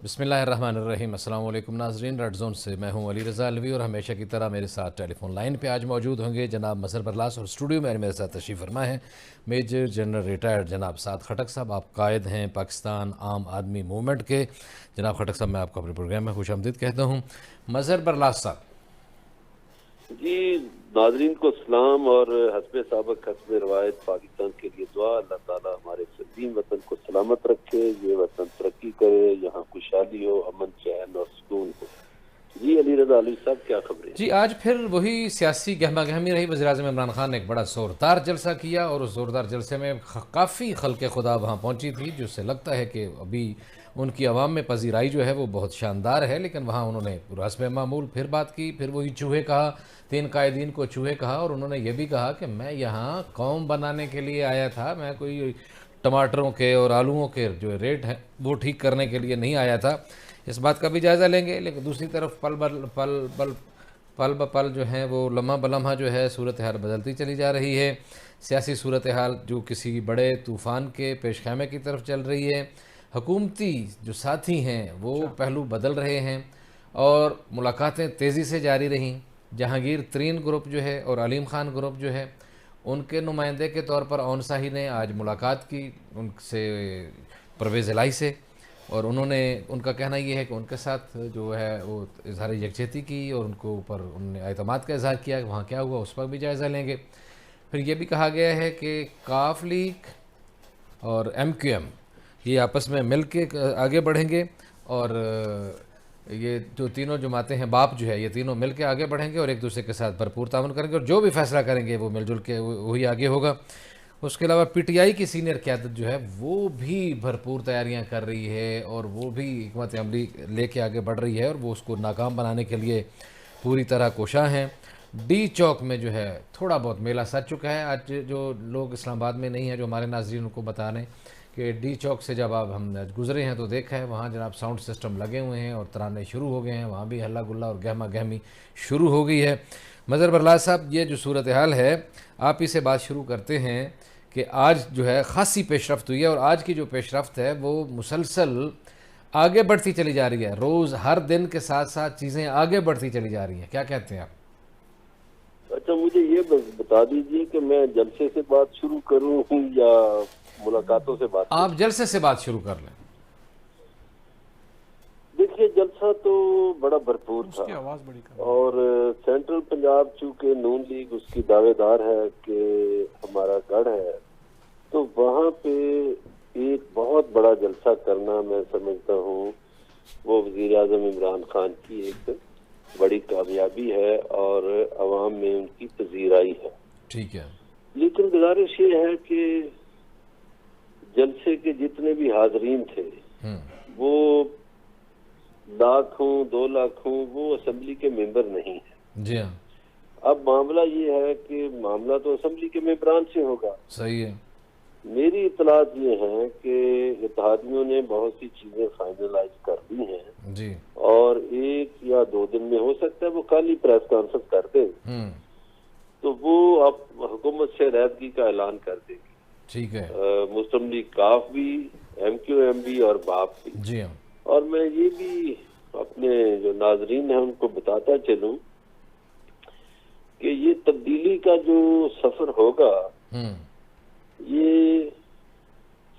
बिस्मिल्लाहिर्रहमानिर्रहीम। अस्सलाम वालेकुम नाज़रीन, रेड जोन से मैं हूं अली रज़ा अलवी और हमेशा की तरह मेरे साथ टेलीफोन लाइन पे आज मौजूद होंगे जनाब मज़हर बरलास और स्टूडियो में मेरे साथ तशरीफ़ फरमा है मेजर जनरल रिटायर्ड जनाब साद खटक साहब। आप कायद हैं पाकिस्तान आम आदमी मूवमेंट के। जनाब खटक साहब, मैं आपको अपने प्रोग्राम में खुशामदीद कहता हूँ। मज़हर बरलास साहब जी, नाजरीन को सलाम और हस्बे साबक हस्बे रवायत पाकिस्तान के लिए दुआ। अल्लाह ताला हमारे सलीम वतन को सलामत रखे, ये वतन तरक्की करे, यहाँ खुशहाली हो, अमन चैन और सुकून हो। जी अली रजा अली साहब, क्या खबरें? जी, आज फिर वही सियासी गहमा गहमी रही। वज़ीर-ए-आज़म इमरान खान ने एक बड़ा ज़ोरदार जलसा किया और उस ज़ोरदार जलसे में काफ़ी खल्क़े खुदा वहाँ पहुँची थी, जिससे लगता है कि अभी उनकी आवाम में पजीराई जो है वो बहुत शानदार है। लेकिन वहाँ उन्होंने हस्बे मामूल फिर बात की, फिर वही चूहे कहा, 3 कायदीन को चूहे कहा और उन्होंने ये भी कहा कि मैं यहाँ कौम बनाने के लिए आया था, मैं कोई टमाटरों के और आलूओं के जो रेट हैं वो ठीक करने के लिए नहीं आया था। इस बात का भी जायज़ा लेंगे। लेकिन दूसरी तरफ पल ब पल जो है वो लम्हा ब लम्हा जो है सूरत हाल बदलती चली जा रही है। सियासी सूरत हाल जो किसी बड़े तूफ़ान के पेशखामे की तरफ चल रही है। हुकूमती जो साथी हैं वो पहलू बदल रहे हैं और मुलाकातें तेज़ी से जारी रहीं। जहांगीर तरीन ग्रुप जो है और अलीम ख़ान ग्रुप जो है, उनके नुमाइंदे के तौर पर ओन शाही ने आज मुलाकात की उनसे, परवेज़ इलाही से, और उन्होंने उनका कहना ये है कि उनके साथ जो है वो इजहार यकजहती की और उनको ऊपर उन्होंने एतमाद का इजहार किया। वहाँ क्या हुआ उस पर भी जायज़ा लेंगे। फिर ये भी कहा गया है कि काफ लीग और MQM ये आपस में मिल के आगे बढ़ेंगे और ये जो तीनों जमातें हैं, बाप जो है, ये तीनों मिल के आगे बढ़ेंगे और एक दूसरे के साथ भरपूर ताउन करेंगे और जो भी फैसला करेंगे वो मिलजुल के वही आगे होगा। उसके अलावा PTI की सीनियर क़यादत जो है वो भी भरपूर तैयारियां कर रही है और वो भी हिकमत अमली लेके आगे बढ़ रही है और वो उसको नाकाम बनाने के लिए पूरी तरह कोशां हैं। डी चौक में जो है थोड़ा बहुत मेला सज चुका है। आज जो लोग इस्लामाबाद में नहीं हैं, जो हमारे नाज़रीन उनको बता रहे हैं कि डी चौक से जब आप हम गुजरे हैं तो देखा है वहाँ जनाब साउंड सिस्टम लगे हुए हैं और तराने शुरू हो गए हैं। वहाँ भी हल्ला गुल्ला और गहमा गहमी शुरू हो गई है। मज़हर बरलास साहब, ये जो सूरत हाल है, आप ही से बात शुरू करते हैं कि आज जो है ख़ासी पेशरफ्त हुई है और आज की जो पेशरफ्त है वो मुसलसल आगे बढ़ती चली जा रही है। रोज़ हर दिन के साथ साथ चीज़ें आगे बढ़ती चली जा रही हैं। क्या कहते हैं आप? अच्छा, मुझे ये बता दीजिए कि मैं जलसे से बात शुरू करूं या मुलाकातों से बात आप करूं? जलसे से बात शुरू कर लें। देखिए, जलसा तो बड़ा भरपूर था आवाज बड़ी और सेंट्रल पंजाब चूंकि नून लीग उसकी दावेदार है कि हमारा गढ़ है, तो वहाँ पे एक बहुत बड़ा जलसा करना मैं समझता हूँ वो वज़ीर-ए-आज़म इमरान खान की एक बड़ी कामयाबी है और अवाम में उनकी पजीराई है। ठीक है। लेकिन गुजारिश ये है कि जलसे के जितने भी हाजरीन थे वो लाख हों 2 लाख हों, वो असेंबली के मेंबर नहीं है। जी हाँ, अब मामला ये है कि मामला तो असेंबली के मेंबरान से होगा। सही है। मेरी इतलात ये है कि इत्तेहादियों ने बहुत सी चीजें फाइनलाइज कर दी हैं जी। और 1 या 2 दिन में हो सकता है वो कल ही प्रेस कॉन्फ्रेंस कर दे, तो वो अब हुकूमत से रैदगी का ऐलान कर देगी। ठीक है। मुस्लिम लीग काफ भी, MQM भी और बाप भी। जी हाँ। और मैं ये भी अपने जो नाजरीन हैं उनको बताता चलूं कि ये तब्दीली का जो सफर होगा ये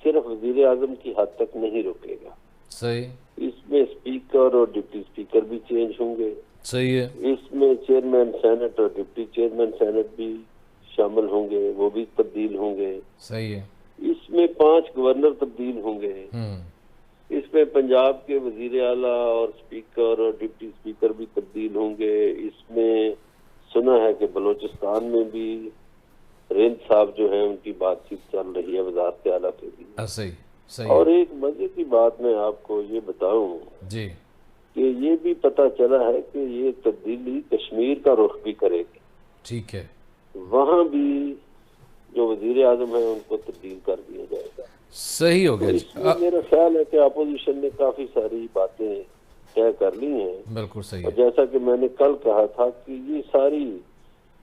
सिर्फ वज़ीर-ए-आज़म की हद तक नहीं रुकेगा। सही। इसमें स्पीकर और डिप्टी स्पीकर भी चेंज होंगे। सही है। इसमें चेयरमैन सेनेट और डिप्टी चेयरमैन सेनेट भी शामिल होंगे, वो भी तब्दील होंगे। सही है। इसमें 5 गवर्नर तब्दील होंगे। इसमें पंजाब के वजीर आला और स्पीकर और डिप्टी स्पीकर भी तब्दील होंगे। इसमें सुना है कि बलूचिस्तान में भी रेंज साहब जो है उनकी बातचीत चल रही है वजारत आला के लिए। सही सही। और एक मजे की बात मैं आपको ये बताऊं जी कि ये भी पता चला है कि ये तब्दीली कश्मीर का रुख भी करेगी। ठीक है। वहाँ भी जो वजीर आजम है उनको तब्दील कर दिया जाएगा। सही हो गया। इसमें मेरा ख्याल है कि अपोजिशन ने काफी सारी बातें तय कर ली हैं। बिल्कुल सही और है। जैसा कि मैंने कल कहा था कि ये सारी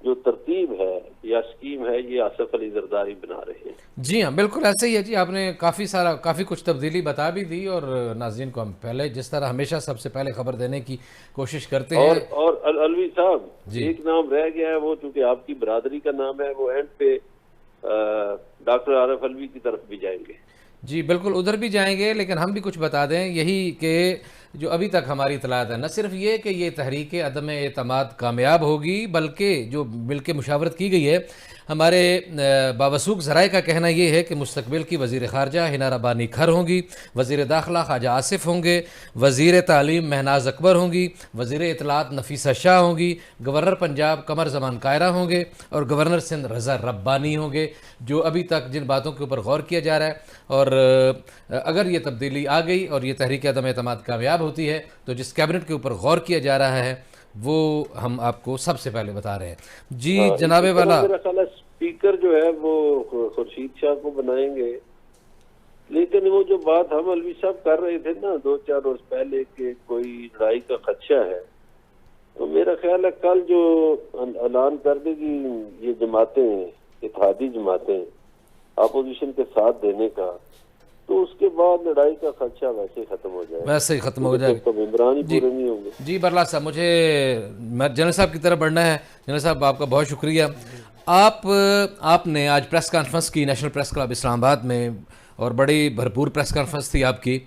जो तरतीब है या स्कीम है ये आसिफ अली जरदारी बना रहे हैं। जी हाँ, बिल्कुल ऐसे ही है जी। आपने काफ़ी कुछ तब्दीली बता भी दी, और नाज़रीन को हम पहले जिस तरह हमेशा सबसे पहले खबर देने की कोशिश करते हैं। और अलवी साहब, जी। एक नाम रह गया है, वो चूंकि आपकी बरादरी का नाम है, वो एंड पे डॉक्टर आरिफ अलवी की तरफ भी जाएंगे। जी बिल्कुल, उधर भी जाएंगे, लेकिन हम भी कुछ बता दें यही कि जो अभी तक हमारी इतलात है, न सिर्फ ये कि ये तहरीक अदम एतमाद कामयाब होगी, बल्कि जो मिल के मुशावरत की गई है, हमारे बावसूख ज़राए का कहना ये है कि मुस्तकबिल की वज़ीर ख़ारजा हिना रब्बानी खर होंगी, वज़ीर दाखिला ख्वाजा आसिफ होंगे, वज़ीर तालीम महनाज अकबर होंगी, वज़ीर इतलात नफीसा शाह होंगी, गवर्नर पंजाब कमर ज़मान कायरा होंगे, और गवर्नर सिंध रज़ा रब्बानी होंगे। जो अभी तक जिन बातों के ऊपर गौर किया जा रहा है, और अगर ये तब्दीली आ गई और ये तहरीक अदम एतमाद कामयाब होती है, तो जिस कैबिनेट के ऊपर गौर किया जा रहा है वो हम आपको सबसे पहले बता रहे हैं। जी जनाबे वाला, मेरा ख्याल है स्पीकर जो है वो खुर्शीद शाह को बनाएंगे। लेकिन वो जो बात हम अलवी साहब कर रहे थे ना 2-4 रोज पहले कि कोई लड़ाई का खदशा है, तो मेरा ख्याल है कल जो ऐलान कर देगी ये जमातें, इत्तेहादी जमातें, अपोजिशन के साथ देने का, तो उसके बाद लड़ाई का खदशा वैसे ही खत्म हो जाएगा। वैसे ही खत्म हो जाएगा, तो मेंबरान ही पूरे नहीं होंगे। जी बरला साहब, मुझे जनरल साहब की तरफ बढ़ना है। जनरल साहब आपका बहुत शुक्रिया। आपने आज प्रेस कॉन्फ्रेंस की नेशनल प्रेस क्लब इस्लामाबाद में, और बड़ी भरपूर प्रेस कॉन्फ्रेंस थी आपकी।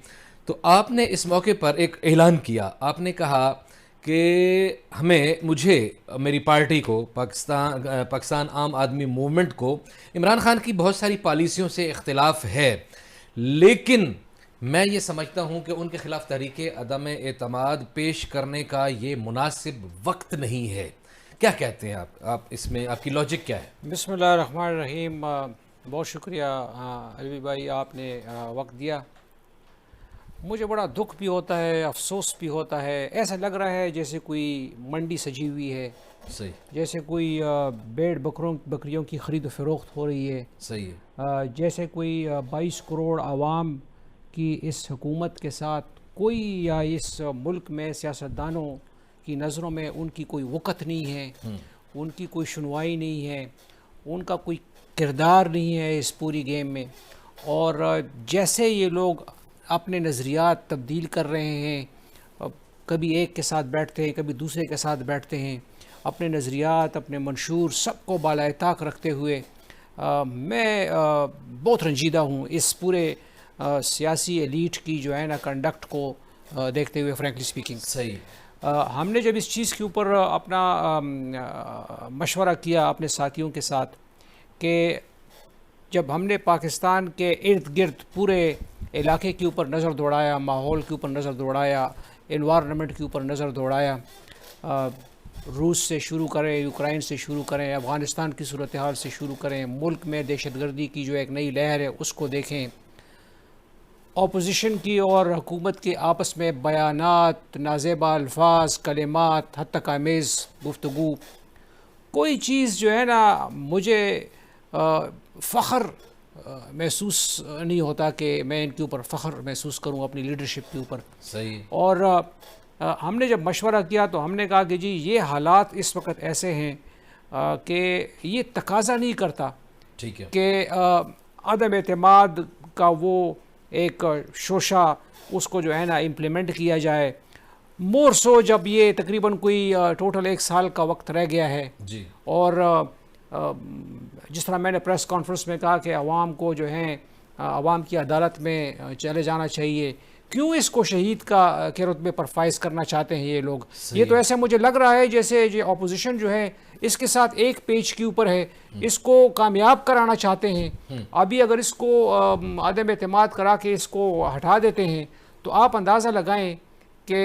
तो आपने इस मौके पर एक ऐलान किया, आपने कहा कि मुझे मेरी पार्टी को, पाकिस्तान आम आदमी मूवमेंट को इमरान खान की बहुत सारी पॉलिसियों से इख्तिलाफ है, लेकिन मैं ये समझता हूँ कि उनके ख़िलाफ़ तहरीक अदम एतमाद पेश करने का ये मुनासिब वक्त नहीं है। क्या कहते हैं आप इसमें, आपकी लॉजिक क्या है? बिस्मिल्लाहिर्रहमानिर्रहीम। बहुत शुक्रिया अलवी भाई, आपने वक्त दिया। मुझे बड़ा दुख भी होता है, अफसोस भी होता है। ऐसा लग रहा है जैसे कोई मंडी सजी हुई है, सही, जैसे कोई भेड़ बकरियों की ख़रीद व फ़रोख्त हो रही है। सही है। जैसे कोई 22 करोड़ आवाम की इस हुकूमत के साथ कोई, या इस मुल्क में सियासतदानों की नज़रों में उनकी कोई वक़्त नहीं है, उनकी कोई सुनवाई नहीं है, उनका कोई किरदार नहीं है इस पूरी गेम में। और जैसे ये लोग अपने नज़रियात तब्दील कर रहे हैं, कभी एक के साथ बैठते हैं, कभी दूसरे के साथ बैठते हैं, अपने नज़रियात, अपने मंशूर सबको बालाए ताक रखते हुए मैं बहुत रंजीदा हूँ इस पूरे सियासी एलीट की जो है ना कंडक्ट को देखते हुए, फ्रैंकली स्पीकिंग। सही। हमने जब इस चीज़ के ऊपर अपना मशवरा किया अपने साथियों के साथ, कि जब हमने पाकिस्तान के इर्द गिर्द पूरे इलाके के ऊपर नज़र दौड़ाया, माहौल के ऊपर नज़र दौड़ाया, एनवायरनमेंट के ऊपर नज़र दौड़ाया, रूस से शुरू करें, यूक्रेन से शुरू करें, अफ़गानिस्तान की सूरत हाल से शुरू करें, मुल्क में दहशतगर्दी की जो एक नई लहर है उसको देखें, अपोजिशन की और हुकूमत के आपस में बयानात, नाज़ेबा अल्फाज, कलिमात, हद तक आमेज़ गुफ्तगू, कोई चीज़ जो है ना मुझे फ़ख्र महसूस नहीं होता कि मैं इनके ऊपर फ़ख्र महसूस करूं अपनी लीडरशिप के ऊपर। सही। और हमने जब मशवरा किया तो हमने कहा कि जी ये हालात इस वक्त ऐसे हैं कि ये तकाज़ा नहीं करता, ठीक है, कि अदम एतमाद का वो एक शोशा उसको जो है ना इम्प्लीमेंट किया जाए। मोर सो जब ये तकरीबन कोई टोटल 1 साल का वक्त रह गया है जी। और जिस तरह मैंने प्रेस कॉन्फ्रेंस में कहा कि अवाम को जो है अवाम की अदालत में चले जाना चाहिए, क्यों इसको शहीद के रुतबे पर फाइज करना चाहते हैं ये लोग? ये तो ऐसे मुझे लग रहा है जैसे ये अपोजिशन जो है इसके साथ एक पेज के ऊपर है, इसको कामयाब कराना चाहते हैं। अभी अगर इसको अदम एतमाद करा के इसको हटा देते हैं तो आप अंदाज़ा लगाएं कि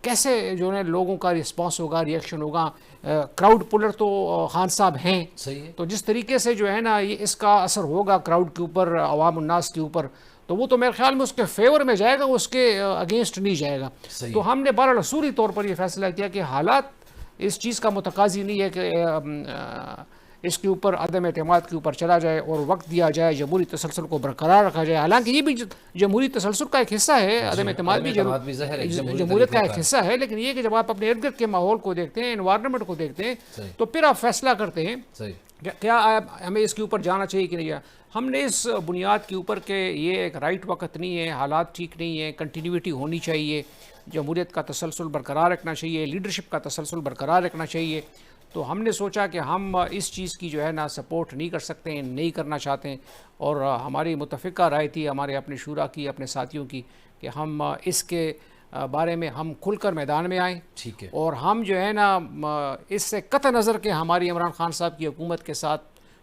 कैसे जो है लोगों का रिस्पांस होगा, रिएक्शन होगा। क्राउड पुलर तो खान साहब हैं, सही है। तो जिस तरीके से जो है ना ये इसका असर होगा क्राउड के ऊपर, अवाम उन्नास के ऊपर, तो वो तो मेरे ख्याल में उसके फेवर में जाएगा, उसके अगेंस्ट नहीं जाएगा। तो हमने बहरहाल असूली तौर पर यह फैसला किया कि हालात इस चीज़ का मुतकाज़ी नहीं है कि इसके ऊपर अदम एतमाद के ऊपर चला जाए और वक्त दिया जाए, जमहूरी तसलसल को बरकरार रखा जाए। हालांकि ये भी जमहूरी तसलसल का एक हिस्सा है, अदम एतमाद भी जमहूरियत का एक हिस्सा है, लेकिन ये कि जब आप अपने इर्द गिर्द के माहौल को देखते हैं, एनवायरनमेंट को देखते हैं, तो फिर आप फैसला करते हैं क्या हमें इसके ऊपर जाना चाहिए कि नहीं। हमने इस बुनियाद के ऊपर के ये एक राइट वक्त नहीं है, हालात ठीक नहीं है, कंटिन्यूटी होनी चाहिए, जमहूरियत का तसलसल बरकरार रखना चाहिए, लीडरशिप का तसलसल बरकरार रखना चाहिए। तो हमने सोचा कि हम इस चीज़ की जो है ना सपोर्ट नहीं कर सकते हैं, नहीं करना चाहते हैं, और हमारी मुतफ़िका राय थी हमारे अपने शूरा की, अपने साथियों की, कि हम इसके बारे में हम खुलकर मैदान में आएँ। ठीक है। और हम जो है ना इससे कत नज़र के हमारी इमरान खान साहब की हुकूमत के साथ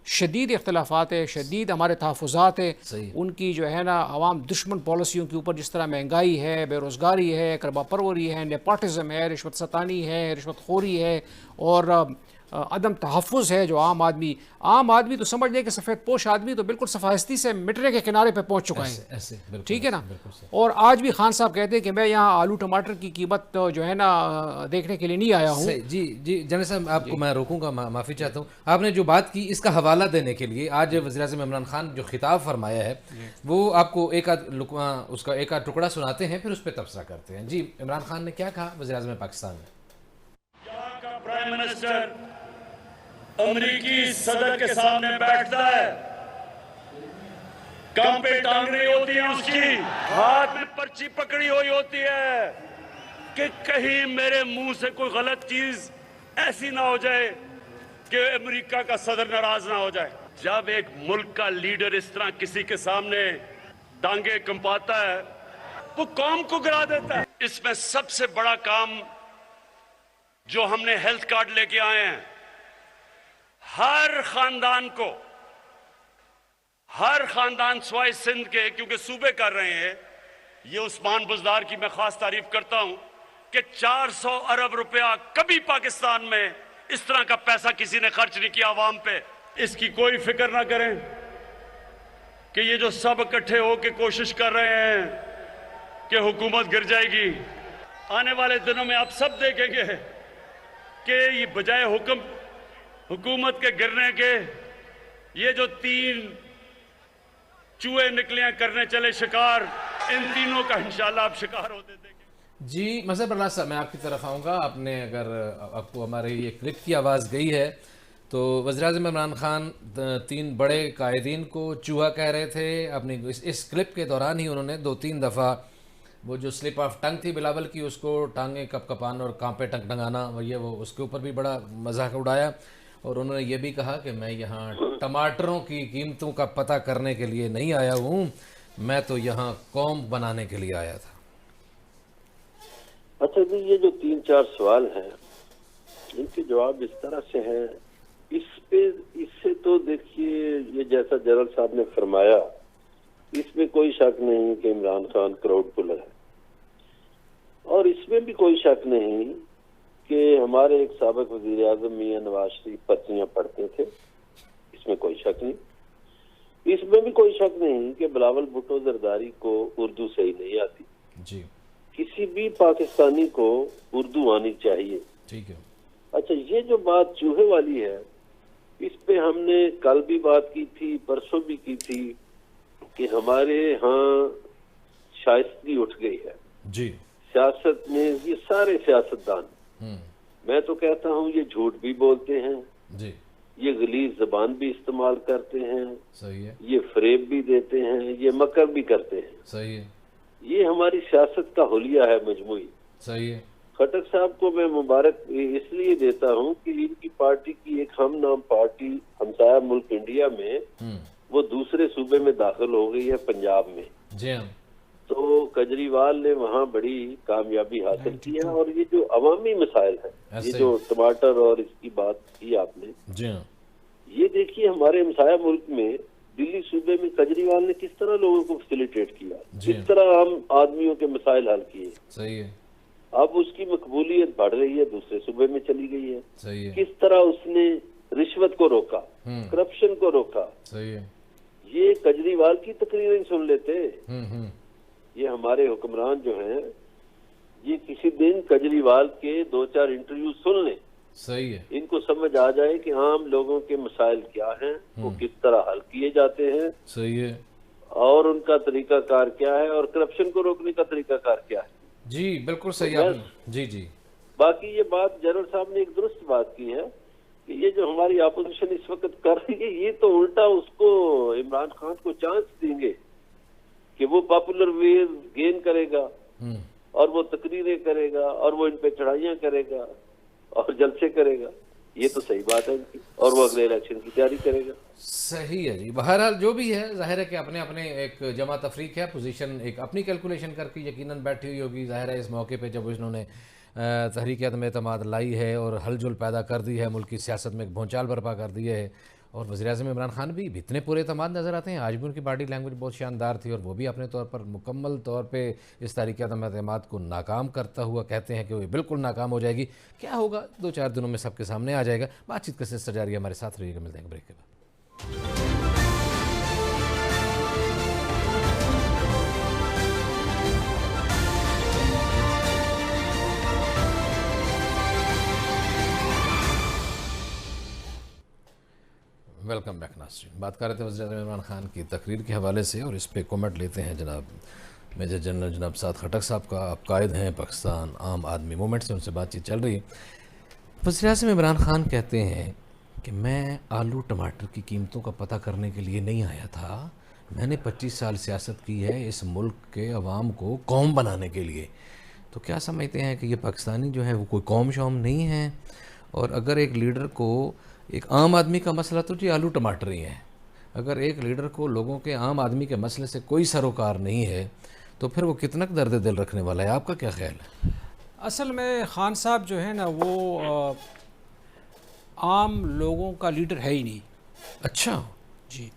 शदीद इख्तलाफात है, शदीद हमारे तहफ़्फ़ुज़ात है, उनकी जो है ना अवाम दुश्मन पॉलिसियों के ऊपर, जिस तरह महंगाई है, बेरोज़गारी है, करबा परवरी है, नेपोटिज़म है, रिश्वत सतानी है, रिश्वत खोरी है, और अदम तहफ़्फ़ुज़ है। जो आम आदमी तो समझ लें कि सफ़ेद पोश आदमी तो बिल्कुल सफायस्ती से मिटने के किनारे पे पहुँच चुका है, ठीक है ना। और आज भी खान साहब कहते हैं कि मैं यहाँ आलू टमाटर की कीमत जो है ना देखने के लिए नहीं आया हूँ। जी जी जनरल साहब, आपको मैं रोकूंगा, माफ़ी चाहता हूँ। आपने जो बात की इसका हवाला देने के लिए आज वज़ीर-ए-आज़म इमरान खान जो खिताब फरमाया है, वो आपको उसका एक आध टुकड़ा सुनाते हैं, फिर उस पर तबसरा करते हैं। जी, इमरान खान ने क्या कहा वज़ीर-ए-आज़म पाकिस्तान में? यहाँ का प्राइम मिनिस्टर अमेरिकी सदर के सामने बैठता है, कम पे टांगनी होती है उसकी, हाथ में पर्ची पकड़ी हुई होती है कि कहीं मेरे मुंह से कोई गलत चीज ऐसी ना हो जाए कि अमेरिका का सदर नाराज ना हो जाए। जब एक मुल्क का लीडर इस तरह किसी के सामने टांगे कंपाता है, वो कौम को गिरा देता है। इसमें सबसे बड़ा काम जो हमने हेल्थ कार्ड लेके आए हैं, हर खानदान स्वाय सिंध के, क्योंकि सूबे कर रहे हैं, ये उस्मान बुज़दार की मैं खास तारीफ करता हूं कि 400 अरब रुपया कभी पाकिस्तान में इस तरह का पैसा किसी ने खर्च नहीं किया आवाम पे। इसकी कोई फिक्र ना करें कि ये जो सब इकट्ठे होकर कोशिश कर रहे हैं कि हुकूमत गिर जाएगी, आने वाले दिनों में आप सब देखेंगे कि ये बजाय हुकूमत के गिरने के, ये जो 3 चूहे निकले करने चले शिकार, इन तीनों का इंशाल्लाह आप शिकार होते देखेंगे। जी मज़हब अल्लाह साहब, मैं आपकी तरफ आऊँगा। आपने अगर आपको हमारे ये क्लिप की आवाज़ गई है तो वज़ीर-ए-आज़म इमरान खान 3 बड़े कायदीन को चूहा कह रहे थे। अपनी इस क्लिप के दौरान ही उन्होंने 2-3 दफ़ा वो जो स्लिप ऑफ टंग थी बिलावल की, उसको टांगे कपकपान और कांपे टंगटंगाना, वो उसके ऊपर भी बड़ा मजाक उड़ाया। और उन्होंने ये भी कहा कि मैं यहाँ टमाटरों की कीमतों का पता करने के लिए नहीं आया हूँ, मैं तो यहाँ कौम बनाने के लिए आया था। अच्छा जी, ये जो 3-4 सवाल हैं, इनके जवाब इस तरह से हैं, इससे तो देखिए, ये जैसा जनरल साहब ने फरमाया, इसमें कोई शक नहीं कि इमरान खान क्राउड पुलर है, और इसमें भी कोई शक नहीं कि हमारे एक साबिक वजीर आजम मियां नवाज शरीफ पर्चियां पढ़ते थे, इसमें कोई शक नहीं। इसमें भी कोई शक नहीं कि बिलावल भुट्टो जरदारी को उर्दू सही नहीं आती जी। किसी भी पाकिस्तानी को उर्दू आनी चाहिए, ठीक है। अच्छा, ये जो बात चूहे वाली है, इस पे हमने कल भी बात की थी, परसों भी की थी कि हमारे यहाँ शाइस्तगी उठ गई है जी। सियासत में ये सारे सियासतदान, मैं तो कहता हूँ ये झूठ भी बोलते हैं जी, ये गलीज जबान भी इस्तेमाल करते हैं, सही है, ये फरेब भी देते हैं, ये मकर भी करते हैं, सही है, ये हमारी सियासत का हुलिया है मजमूई। सही है। खटक साहब को मैं मुबारक इसलिए देता हूँ कि इनकी पार्टी की एक हम नाम पार्टी हमसाया मुल्क इंडिया में वो दूसरे सूबे में दाखिल हो गई है, पंजाब में जी हाँ। तो केजरीवाल ने वहाँ बड़ी कामयाबी हासिल की है। और ये जो अवामी मसाइल है, ये जो टमाटर और इसकी बात की आपने, जी हाँ, ये देखिए हमारे हमसाया मुल्क में दिल्ली सूबे में केजरीवाल ने किस तरह लोगों को फैसिलिटेट किया, किस तरह हम आदमियों के मसाइल हल किए। सही है। अब उसकी मकबूलियत बढ़ रही है, दूसरे सूबे में चली गई है। सही है। किस तरह उसने रिश्वत को रोका, करप्शन को रोका। सही है। ये केजरीवाल की तकरीरें सुन लेते, ये हमारे हुक्मरान जो हैं, ये किसी दिन केजरीवाल के 2-4 इंटरव्यू सुन लें सही है। इनको समझ आ जाए कि आम लोगों के मसाइल क्या हैं, वो किस तरह हल किए जाते हैं सही है और उनका तरीकाकार क्या है और करप्शन को रोकने का तरीकाकार क्या है। जी, बिल्कुल सही तो आपने, जी जी बाकी ये बात जनरल साहब ने एक दुरुस्त बात की है कि ये जो हमारी अपोजिशन इस वक्त कर रही है, ये तो उल्टा उसको इमरान खान को चांस देंगे कि वो पॉपुलर वेव गेन करेगा और वो तकरीरें करेगा और वो इन पे चढ़ाइयां करेगा और जलसे करेगा। ये तो सही बात है इनकी, और वो अगले इलेक्शन की तैयारी करेगा। सही है जी। बहरहाल जो भी है, जाहिर है कि अपने अपने एक जमा तफरीक है, पोजीशन एक अपनी कैलकुलेशन करके यकीनन बैठी हुई होगी। जाहिर है इस मौके पे जब इन्होंने तहरीक अदम एतमाद लाई है और हलजुल पैदा कर दी है, मुल्क की सियासत में एक भूचाल बर्पा कर दी है, और वज़ीर-ए-आज़म इमरान खान भी इतने पूरे एतमाद नज़र आते हैं। आज भी उनकी बॉडी लैंग्वेज बहुत शानदार थी और वो भी अपने तौर पर मुकम्मल तौर पे इस तहरीक अदम एतमाद को नाकाम करता हुआ कहते हैं कि वो बिल्कुल नाकाम हो जाएगी। क्या होगा 2-4 दिनों में सबके सामने आ जाएगा। बातचीत का सिलसिला जारी है, हमारे साथ रहिएगा, मिलते हैं ब्रेक के बाद। वेलकम बैक नाज़रीन। बात कर रहे थे वज़ीर-ए-आज़म इमरान खान की तकरीर के हवाले से, और इस पे कमेंट लेते हैं जनाब मेजर जनरल जनाब साद खटक साहब का। आप कायद हैं पाकिस्तान आम आदमी मूवमेंट से, उनसे बातचीत चल रही है। वज़ीर-ए-आज़म इमरान खान कहते हैं कि मैं आलू टमाटर की कीमतों का पता करने के लिए नहीं आया था, मैंने 25 साल सियासत की है इस मुल्क के अवाम को कौम बनाने के लिए। तो क्या समझते हैं कि ये पाकिस्तानी जो है वो कोई कौम शौम नहीं है? और अगर एक लीडर को, एक आम आदमी का मसला तो जी आलू टमाटर ही है, अगर एक लीडर को लोगों के आम आदमी के मसले से कोई सरोकार नहीं है तो फिर वो कितना दर्द दिल रखने वाला है? आपका क्या ख्याल है? असल में खान साहब जो है ना वो आम लोगों का लीडर है ही नहीं। अच्छा जी,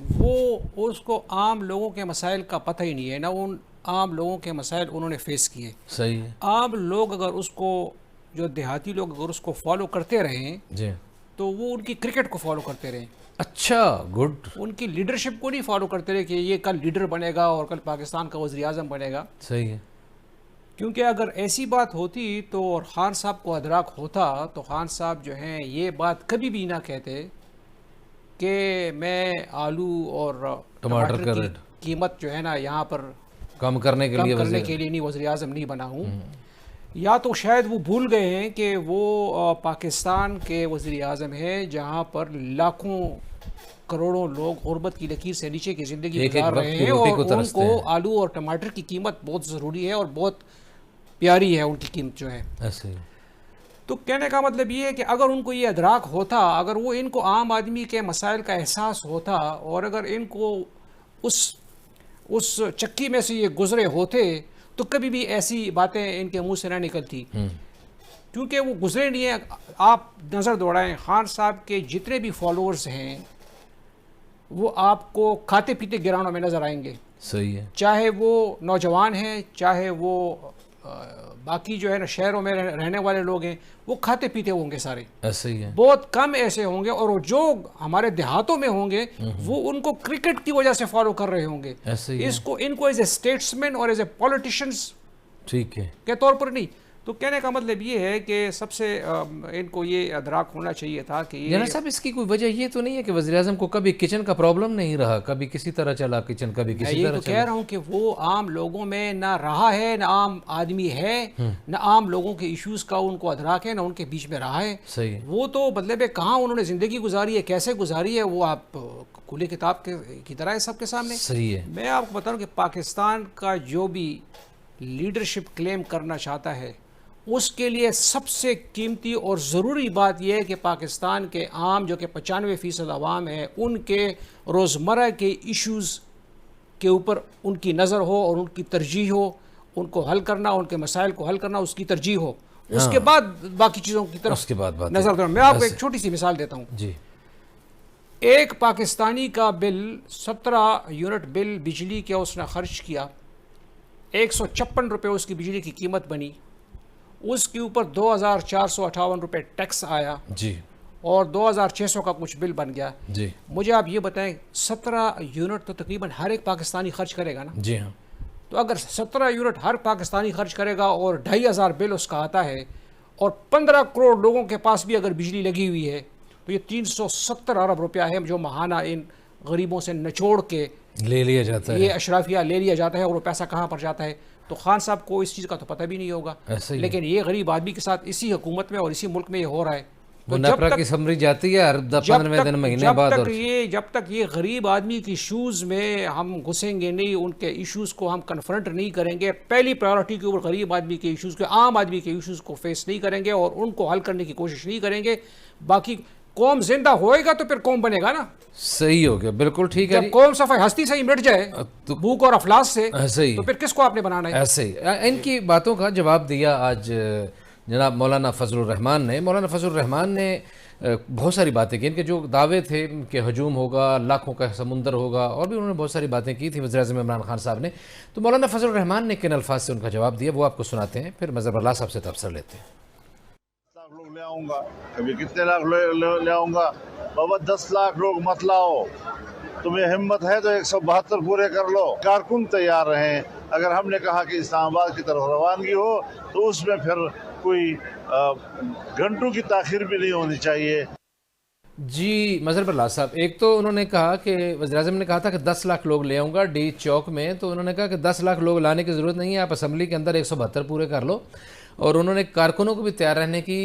वो उसको आम लोगों के मसाइल का पता ही नहीं है, ना उन आम लोगों के मसाइल उन्होंने फेस किए। सही है आम लोग अगर उसको, जो देहाती लोग अगर उसको फॉलो करते रहें जी। तो वो उनकी क्रिकेट को फॉलो करते रहें, अच्छा, गुड। उनकी लीडरशिप को नहीं फॉलो करते रहे कि ये कल लीडर बनेगा और कल पाकिस्तान का वज़ीर आज़म बनेगा। सही है। क्योंकि अगर ऐसी बात होती तो और खान साहब को अदराक होता तो खान साहब जो हैं ये बात कभी भी ना कहते कि मैं आलू और टमाटर का की रेट कीमत जो है ना यहाँ पर कम करने के लिए नहीं वज़ीर आज़म नहीं बना हूँ। या तो शायद वो भूल गए हैं कि वो पाकिस्तान के वज़ीर आज़म हैं जहाँ पर लाखों करोड़ों लोग गुर्बत की लकीर से नीचे की ज़िंदगी गुजार रहे हैं और उनको आलू और टमाटर की कीमत बहुत ज़रूरी है और बहुत प्यारी है उनकी कीमत जो है। ऐसे तो कहने का मतलब ये है कि अगर उनको ये अदराक होता, अगर वो इनको आम आदमी के मसाइल का एहसास होता और अगर इनको उस चक्की में से ये गुजरे होते तो कभी भी ऐसी बातें इनके मुंह से ना निकलती, क्योंकि वो गुजरे नहीं है। आप नज़र दौड़ाएं, खान साहब के जितने भी फॉलोअर्स हैं वो आपको खाते पीते गिरानों में नज़र आएंगे। सही है। चाहे वो नौजवान हैं, चाहे वो बाकी जो है ना शहरों में रहने वाले लोग हैं, वो खाते पीते होंगे सारे। ऐसे ही है। बहुत कम ऐसे होंगे और जो हमारे देहातों में होंगे वो उनको क्रिकेट की वजह से फॉलो कर रहे होंगे। ऐसे ही इसको इनको एज ए स्टेट्समैन और एज ए पॉलिटिशियंस ठीक है के तौर पर नहीं। तो कहने का मतलब ये है कि सबसे इनको ये अदराक होना चाहिए था कि जनरल साहब इसकी कोई वजह ये तो नहीं है कि वज़ीर-ए-आज़म को कभी किचन का प्रॉब्लम नहीं रहा, कभी किसी तरह चला किचन, कभी किसी तरह तो कह रहा हूँ कि वो आम लोगों में ना रहा है, ना आम आदमी है, ना आम लोगों के इश्यूज का उनको अदराक है, ना उनके बीच में रहा है। सही है। वो तो मतलब कहाँ उन्होंने ज़िंदगी गुजारी है, कैसे गुजारी है, वो आप खुले किताब की तरह है सबके सामने। सही है। मैं आपको बता रहा हूँ कि पाकिस्तान का जो भी लीडरशिप क्लेम करना चाहता है उसके लिए सबसे कीमती और ज़रूरी बात यह है कि पाकिस्तान के आम जो कि 95% आवाम है उनके रोज़मर्रा के इश्यूज़ के ऊपर उनकी नज़र हो और उनकी तरजीह हो, उनको हल करना, उनके मसाइल को हल करना उसकी तरजीह हो। उसके बाद बाकी चीज़ों की तरफ उसके बाद नज़र दो। मैं आपको एक छोटी सी मिसाल देता हूँ जी। एक पाकिस्तानी का बिल 17 यूनिट बिल बिजली के उसने खर्च किया, 156 रुपये उसकी बिजली की कीमत बनी, उसके ऊपर 2458 रुपये टैक्स आया जी और 2600 का कुछ बिल बन गया जी। मुझे आप ये बताएं 17 यूनिट तो तकरीबन हर एक पाकिस्तानी खर्च करेगा ना। जी हाँ। तो अगर 17 यूनिट हर पाकिस्तानी खर्च करेगा और 2500 बिल उसका आता है और 15 करोड़ लोगों के पास भी अगर बिजली लगी हुई है तो ये 370 अरब रुपया है जो महाना इन गरीबों से निचोड़ के ले लिया जाता ये है। अशराफिया ले लिया जाता है और वो पैसा कहाँ पर जाता है तो खान साहब को इस चीज़ का तो पता भी नहीं होगा। ऐसे ही है। लेकिन ये गरीब आदमी के साथ इसी हुकूमत में और इसी मुल्क में ये हो रहा है। तो मुनाफरा की समरी जाती है हर 15वें दिन महीने बाद। और जब तक ये गरीब आदमी की इशूज़ में हम घुसेंगे नहीं, उनके इश्यूज़ को हम कन्फ्रंट नहीं करेंगे, पहली प्रायोरिटी के ऊपर गरीब आदमी के इश्यूज़ को, आम आदमी के इश्यूज़ को फेस नहीं करेंगे और उनको हल करने की कोशिश नहीं करेंगे, बाकी कौम जिंदा होएगा तो फिर कौम बनेगा ना। सही हो गया, बिल्कुल ठीक है। जब कौम सफाई हस्ती से ही मिट जाए तो भूख और अफलास से, ऐसे ही तो फिर किसको आपने बनाना है? ऐसे ही इनकी बातों का जवाब दिया आज जनाब मौलाना फजलुर रहमान ने। मौलाना फजलुर रहमान ने बहुत सारी बातें की। इनके जो दावे थे कि हजूम होगा, लाखों का समुंदर होगा, और भी उन्होंने बहुत सारी बातें की थी वज़ीर आज़म इमरान खान साहब ने। तो मौलाना फजलुर रहमान ने किन अल्फाज से उनका जवाब दिया वो आपको सुनाते हैं, फिर मज़हर अल्लाह साहब से तबसर लेते हैं। लाख लोग ले आऊंगा, कभी कितने लाख ले आऊंगा, बाबा 10 लाख लोग मत लाओ, तुम्हें हिम्मत है तो 172 पूरे कर लो। कारकुन तैयार रहें। अगर हमने कहा कि इस्लामाबाद की तरफ रवानगी हो तो उसमें फिर कोई घंटों की ताखिर भी नहीं होनी चाहिए। जी मज़हर अल्लाह साहब, एक तो उन्होंने कहा कि वज़ीर आज़म ने कहा था कि 10 लाख लोग ले आऊँगा डी चौक में, तो उन्होंने कहा कि 10 लाख लोग लाने की ज़रूरत नहीं है, आप असम्बली के अंदर 172 पूरे कर लो। और उन्होंने कारकुनों को भी तैयार रहने की,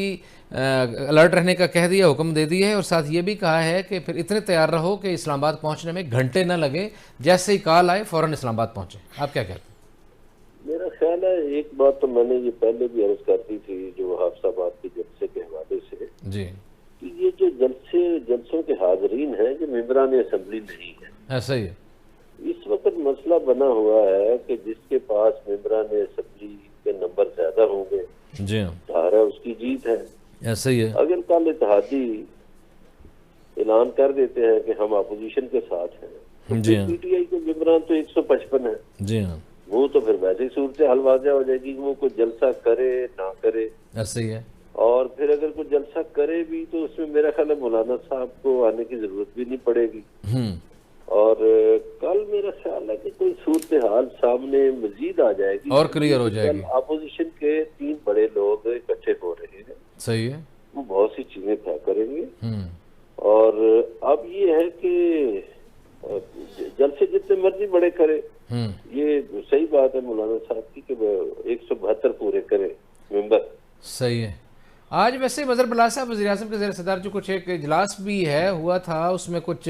अलर्ट रहने का कह दिया, हुक्म दे दिया है। और साथ ये भी कहा है कि फिर इतने तैयार रहो कि इस्लामाबाद पहुँचने में घंटे न लगे, जैसे ही कॉल आए फ़ौरन इस्लामाबाद पहुँचे। आप क्या कहते हैं? मेरा ख्याल है एक बात तो मैंने ये पहले भी अर्ज कर दी थी जो हाफसाबाद के जलसे के हवाले से, जी कि ये जो जलसों के हाजरीन हैं ये मेंबरान असेंबली नहीं है। ऐसा ही है। इस वक्त मसला बना हुआ है कि जिसके पास मेंबरान असेंबली के नंबर ज्यादा होंगे, जी हाँ, धारा उसकी जीत है। ऐसा ही है। अगर कल इत्तेहादी ऐलान कर देते हैं कि हम अपोजिशन के साथ हैं, तो जी हाँ, पीटीआई के मेंबरान तो 155 है, जी हाँ, वो तो फिर वैसे ही सूरत हाल वाज़ह हो जाएगी कि वो कोई जलसा करे ना करे। ऐसा ही है। और फिर अगर कोई जलसा करे भी तो उसमें मेरा ख्याल है मौलाना साहब को आने की जरूरत भी नहीं पड़ेगी। और कल मेरा ख्याल है कि कोई सूरत हाल सामने मजीद आ जाएगी और क्लियर हो जाएगी। अपोजिशन के 3 बड़े लोग इकट्ठे हो रहे हैं, सही है। वो बहुत सी चीजें तय करेंगे। और अब ये है कि जलसे जितने मर्जी बड़े करे, ये सही बात है मौलाना साहब की कि 172 पूरे करे मेंबर। सही है। आज वैसे मज़हर अल्लाह साहब वज़ीर आज़म के ज़ेर सदार जो कुछ एक इजलास भी है हुआ था, उसमें कुछ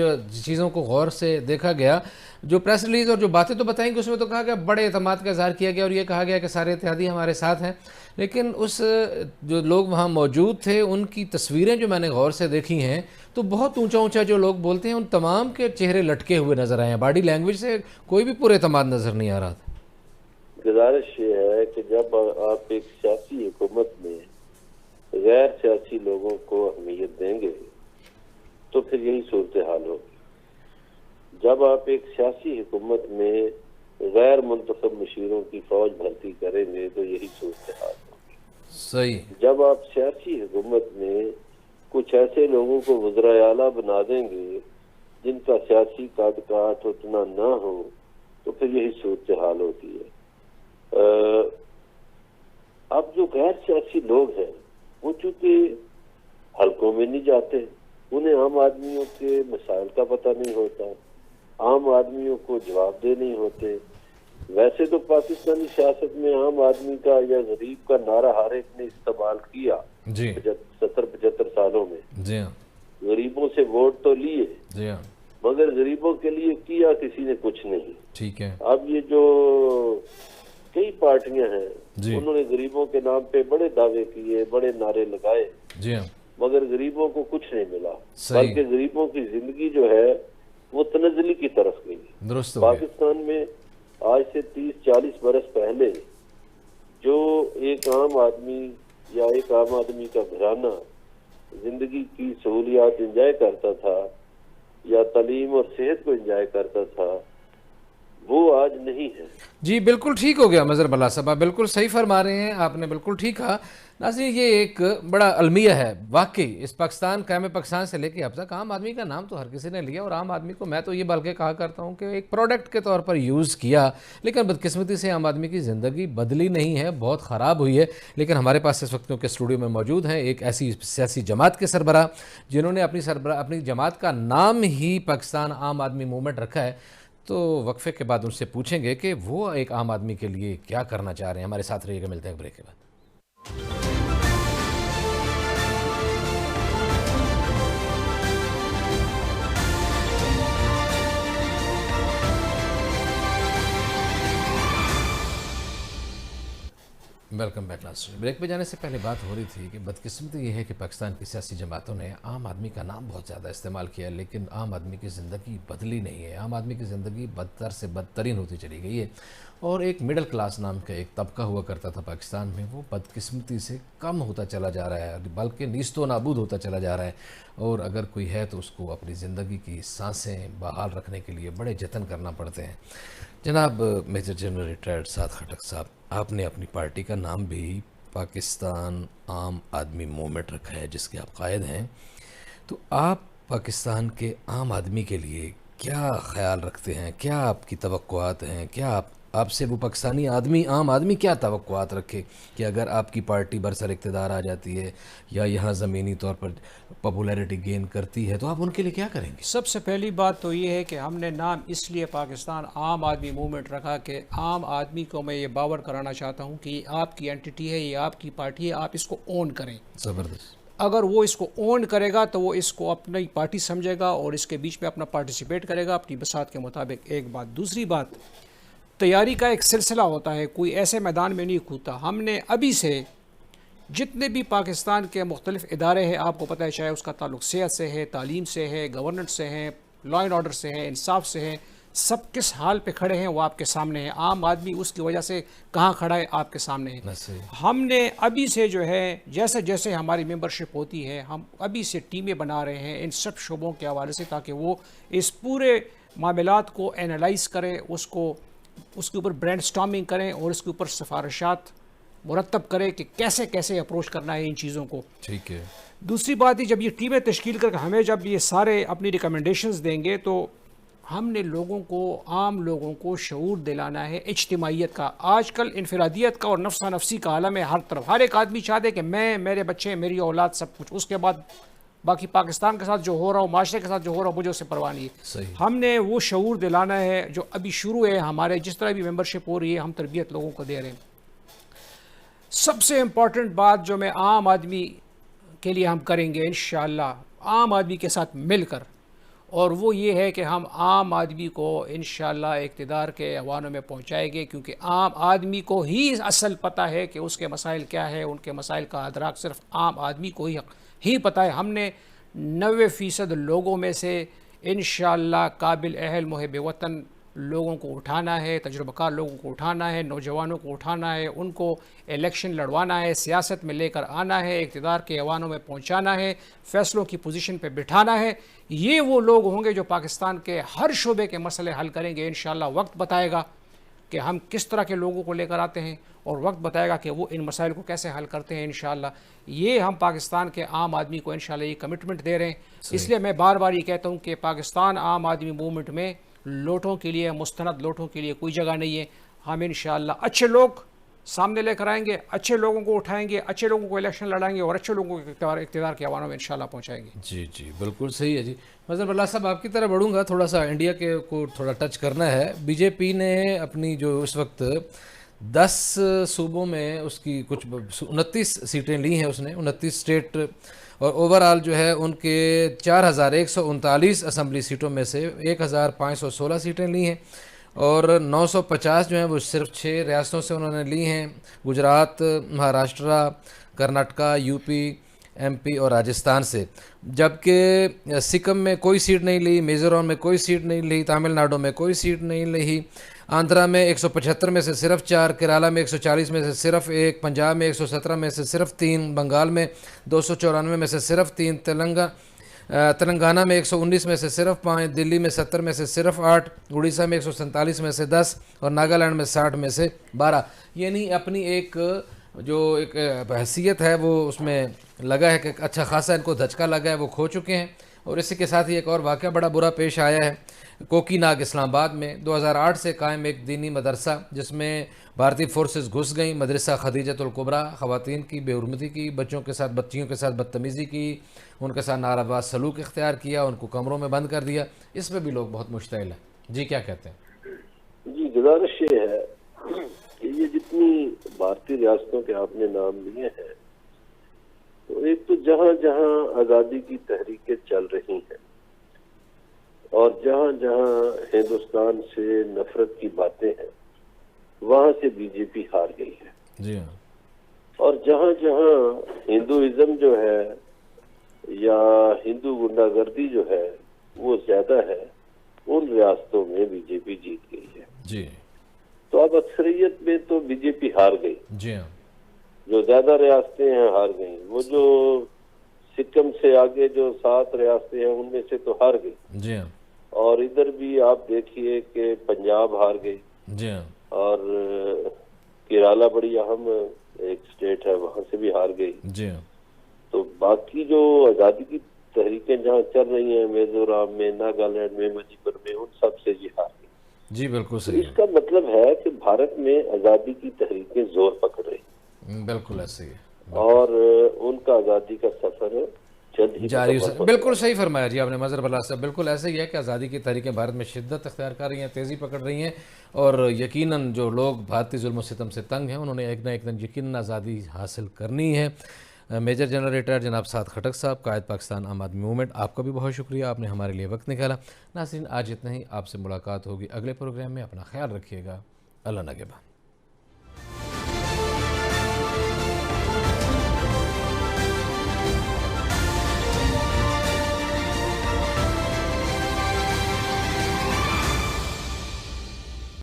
चीज़ों को गौर से देखा गया। जो प्रेस रिलीज़ और जो बातें तो बताएंगे उसमें तो कहा गया, बड़े एतमाद का इज़हार किया गया और ये कहा गया कि सारे इत्तेहादी हमारे साथ हैं। लेकिन उस जो लोग वहाँ मौजूद थे उनकी तस्वीरें जो मैंने गौर से देखी हैं तो बहुत ऊंचा ऊंचा जो लोग बोलते हैं उन तमाम के चेहरे लटके हुए नज़र आए हैं। बॉडी लैंग्वेज से कोई भी पूरे एतमाद नज़र नहीं आ रहा था। गुजारिश ये है कि जब आप एक सियासी हुकूमत में गैर सियासी लोगों को अहमियत देंगे तो फिर यही सूरत हाल होगी। जब आप एक सियासी हुकूमत में गैर मुंतखब मशीरों की फौज भर्ती करेंगे तो यही सूरत हाल होगी। सही। जब आप सियासी हुकूमत में कुछ ऐसे लोगों को वज़ीर आला बना देंगे जिनका सियासी काट उतना ना हो तो फिर यही सूरत हाल होती है। अब जो गैर सियासी लोग हैं वो चूंकि हलकों में नहीं जाते, उन्हें आम आदमियों के मसाइल का पता नहीं होता, आम आदमियों को जवाब दे नहीं होते। वैसे तो पाकिस्तानी सियासत में आम आदमी का या गरीब का नारा हर एक ने इस्तेमाल किया जी 70-75 सालों में। जी हाँ, गरीबों से वोट तो लिए जी हाँ, मगर गरीबों के लिए किया किसी ने कुछ नहीं। ठीक है। अब ये जो कई पार्टियां हैं उन्होंने गरीबों के नाम पे बड़े दावे किए, बड़े नारे लगाए, जी हाँ, मगर गरीबों को कुछ नहीं मिला, सही। बल्कि गरीबों की जिंदगी जो है वो तनज़्ज़ुली की तरफ गई। दुरुस्त हो गया। पाकिस्तान में आज से 30-40 बरस पहले जो एक आम आदमी या एक आम आदमी का घराना जिंदगी की सहूलियात एंजॉय करता था या तालीम और सेहत को एंजॉय करता था, वो आज नहीं है। जी बिल्कुल ठीक हो गया मज़हर बल्ला साहब, आप बिल्कुल सही फरमा रहे हैं, आपने बिल्कुल ठीक कहा। नाज़रीन, ये एक बड़ा अलमिया है वाकई। इस पाकिस्तान क़याम पाकिस्तान से लेके अब तक आम आदमी का नाम तो हर किसी ने लिया, और आम आदमी को मैं तो ये बल्कि कहा करता हूँ कि एक प्रोडक्ट के तौर पर यूज़ किया, लेकिन बदकिस्मती से आम आदमी की ज़िंदगी बदली नहीं है, बहुत ख़राब हुई है। लेकिन हमारे पास इस वक्त के स्टूडियो में मौजूद हैं एक ऐसी सियासी जमात के सरबराह जिन्होंने अपनी जमात का नाम ही पाकिस्तान आम आदमी मूवमेंट रखा है। तो वक्फे के बाद उनसे पूछेंगे कि वो एक आम आदमी के लिए क्या करना चाह रहे हैं। हमारे साथ रहिएगा, मिलते हैं ब्रेक के बाद। Welcome back last. ब्रेक पे जाने से पहले बात हो रही थी कि बदकिस्मती ये है कि पाकिस्तान की सियासी जमातों ने आम आदमी का नाम बहुत ज़्यादा इस्तेमाल किया, लेकिन आम आदमी की ज़िंदगी बदली नहीं है। आम आदमी की ज़िंदगी बदतर से बदतरीन होती चली गई है, और एक मिडिल क्लास नाम का एक तबका हुआ करता था पाकिस्तान में, वो बदकिस्मती से कम होता चला जा रहा है, बल्कि नीस्तो नाबूद होता चला जा रहा है। और अगर कोई है तो उसको अपनी ज़िंदगी की सांसें बहाल रखने के लिए बड़े जतन करना पड़ते हैं। जनाब मेजर जनरल रिटायर्ड साद खटक साहब, आपने अपनी पार्टी का नाम भी पाकिस्तान आम आदमी मूवमेंट रखा है, जिसके आप कायद हैं। तो आप पाकिस्तान के आम आदमी के लिए क्या ख्याल रखते हैं, क्या आपकी तवक्कुआत हैं, क्या आपसे वो पाकिस्तानी आदमी आम आदमी क्या तवक्कुआत रखे कि अगर आपकी पार्टी बरसर इक़्तिदार आ जाती है या यहाँ ज़मीनी तौर पर पॉपुलैरिटी गेन करती है, तो आप उनके लिए क्या करेंगे? सबसे पहली बात तो ये है कि हमने नाम इसलिए पाकिस्तान आम आदमी मूवमेंट रखा कि आम आदमी को मैं ये बावर कराना चाहता हूँ कि ये आपकी एंटिटी है, ये आपकी पार्टी है, आप इसको ओन करें। ज़बरदस्त। अगर वो इसको ओन करेगा तो वो इसको अपनी पार्टी समझेगा और इसके बीच में अपना पार्टिसिपेट करेगा अपनी बसात के मुताबिक। एक बात। दूसरी बात, तैयारी का एक सिलसिला होता है, कोई ऐसे मैदान में नहीं कूदता। हमने अभी से जितने भी पाकिस्तान के मुख्तलिफ इदारे हैं, आपको पता है, चाहे उसका ताल्लुक सेहत से है, तालीम से है, गवर्नेंस से है, लॉ एंड ऑर्डर से है, इंसाफ से है, सब किस हाल पे खड़े हैं वो आपके सामने है। आम आदमी उसकी वजह से कहाँ खड़ा है आपके सामने है। हमने अभी से जो है, जैसे जैसे हमारी मेंबरशिप होती है, हम अभी से टीमें बना रहे हैं इन सब शोबों के हवाले से, ताकि वो इस पूरे मामलात को एनालाइज करें, उसके ऊपर ब्रेन स्टॉर्मिंग करें और उसके ऊपर सिफारिशात मुरतब करें कि कैसे कैसे अप्रोच करना है इन चीज़ों को। ठीक है। दूसरी बात है, जब ये टीमें तश्कील करके हमें जब ये सारे अपनी रिकमेंडेशंस देंगे, तो हमने आम लोगों को शऊर दिलाना है इज्तिमाइयत का। आजकल इनफरादियत का और नफ्सा नफसी का आलम है हर तरफ। हर एक आदमी चाहते कि मैं, मेरे बच्चे, मेरी औलाद, सब कुछ, उसके बाद बाकी पाकिस्तान के साथ जो हो रहा हो, माशरे के साथ जो हो रहा हो, मुझे उससे परवाह नहीं है। हमने वो शऊर दिलाना है जो अभी शुरू है हमारे, जिस तरह भी मेंबरशिप हो रही है, हम तरबियत लोगों को दे रहे हैं। सबसे इम्पॉर्टेंट बात जो मैं आम आदमी के लिए हम करेंगे इंशाअल्लाह, आम आदमी के साथ मिलकर, और वो ये है कि हम आम आदमी को इंशाअल्लाह इक़्तिदार के ऐवानों में पहुँचाएंगे, क्योंकि आम आदमी को ही असल पता है कि उसके मसाइल क्या है। उनके मसाइल का अदराक सिर्फ आम आदमी को ही पता है। हमने 90% लोगों में से इंशाअल्लाह काबिल अहल मुहिब वतन लोगों को उठाना है, तजुर्बाकार लोगों को उठाना है, नौजवानों को उठाना है, उनको इलेक्शन लड़वाना है, सियासत में लेकर आना है, इक़्तिदार के ऐवानों में पहुंचाना है, फ़ैसलों की पोजीशन पे बिठाना है। ये वो लोग होंगे जो पाकिस्तान के हर शोबे के मसले हल करेंगे। इंशाअल्लाह वक्त बताएगा कि हम किस तरह के लोगों को लेकर आते हैं, और वक्त बताएगा कि वो इन मसाइल को कैसे हल करते हैं। इंशाअल्लाह ये हम पाकिस्तान के आम आदमी को इंशाअल्लाह ये कमिटमेंट दे रहे हैं। इसलिए मैं बार बार ये कहता हूँ कि पाकिस्तान आम आदमी मूवमेंट में लोटों के लिए, मुस्तनद लोटों के लिए कोई जगह नहीं है। हम इंशाअल्लाह अच्छे लोग सामने लेकर आएंगे, अच्छे लोगों को उठाएंगे, अच्छे लोगों को इलेक्शन लड़ाएंगे और अच्छे लोगों को इक़्तिदार के ऐवानों में इंशाअल्लाह पहुँचाएंगे। जी जी बिल्कुल सही है जी। मज़हर बल्ला साहब, आपकी तरह बढ़ूँगा, थोड़ा सा इंडिया के को थोड़ा टच करना है। बीजेपी ने अपनी जो इस वक्त 10 सूबों में उसकी कुछ 29 सीटें ली हैं उसने, 29 स्टेट, और ओवरऑल जो है उनके 4139 असम्बली सीटों में से 1516 सीटें ली हैं, और 950 जो हैं वो सिर्फ 6 रियासतों से उन्होंने ली हैं, गुजरात, महाराष्ट्र, कर्नाटका, यूपी, एमपी और राजस्थान से। जबकि सिक्किम में कोई सीट नहीं ली, मिज़ोरम में कोई सीट नहीं ली, तमिलनाडु में कोई सीट नहीं ली, आंध्रा में 175 में से सिर्फ 4, केरला में 140 में से सिर्फ 1, पंजाब में 117 में से सिर्फ 3, बंगाल में 294 में से सिर्फ 3, तेलंगाना में 119 में से सिर्फ 5, दिल्ली में 70 में से सिर्फ 8, उड़ीसा में 147 में से 10 और नागालैंड में 60 में से 12। यानी अपनी एक जो एक हैसियत है वो उसमें लगा है कि अच्छा खासा इनको धचका लगा है, वो खो चुके हैं। और इसी के साथ ही एक और वाक़या बड़ा बुरा पेश आया है कोकीनाग इस्लामाबाद में। 2008 से कायम एक दीनी मदरसा जिसमें भारतीय फोर्सेस घुस गई, मदरसा खदीजतुल कुबरा, ख़वातीन की बेहुरमती की, बच्चियों के साथ बदतमीज़ी की, उनके साथ नारावा सलूक इख्तियार किया, उनको कमरों में बंद कर दिया। इस पर भी लोग बहुत मुश्तइल हैं। जी क्या कहते हैं? जी, गुजारिश ये है कि ये जितनी भारतीय रियासतों के आपने नाम लिए हैं, तो एक तो जहां जहां आज़ादी की तहरीकें चल रही हैं और जहां जहां हिंदुस्तान से नफरत की बातें हैं, वहां से बीजेपी हार गई है। जी हाँ। और जहां जहां हिंदुइज्म जो है या हिंदू गुंडागर्दी जो है वो ज्यादा है, उन रियासतों में बीजेपी जीत गई है। जी। तो अब अक्सरियत में तो बीजेपी हार गई। जी हाँ। जो ज्यादा रियासतें हैं हार गई। वो जो सिक्किम से आगे जो 7 रियासतें हैं उनमें से तो हार गई। जी हाँ। और इधर भी आप देखिए कि पंजाब हार गई। जी हाँ। और केरला बड़ी अहम एक स्टेट है, वहां से भी हार गई। जी हाँ। तो बाकी जो आजादी की तहरीकें जहाँ चल रही हैं, मिजोरम में, नागालैंड में, मणिपुर में, उन सब से जी हार गई। जी बिल्कुल तो सही। इसका मतलब है कि भारत में आजादी की तहरीकें जोर पकड़ रही। बिल्कुल ऐसे ही है। और उनका आजादी का सफर जल्द ही जारी खत्म होगा। बिल्कुल सही फरमाया जी आपने मज़हर बल्ला साहब। बिल्कुल ऐसे ही है कि आज़ादी की तहरीकें भारत में शिद्दत अख्तियार कर रही हैं, तेज़ी पकड़ रही हैं। और यकीनन जो लोग भारतीय जुल्म सितम से तंग हैं, उन्होंने एक ना एक दिन यकीनन आज़ादी हासिल करनी है। मेजर जनरल रिटायर्ड जनाब साद खटक साहब, कायद पाकिस्तान आम आदमी मूवमेंट, आपका भी बहुत शुक्रिया, आपने हमारे लिए वक्त निकाला। नाज़रीन, आज इतना ही। आपसे मुलाकात होगी अगले प्रोग्राम में। अपना ख्याल रखिएगा। अल्लाह नगहबान।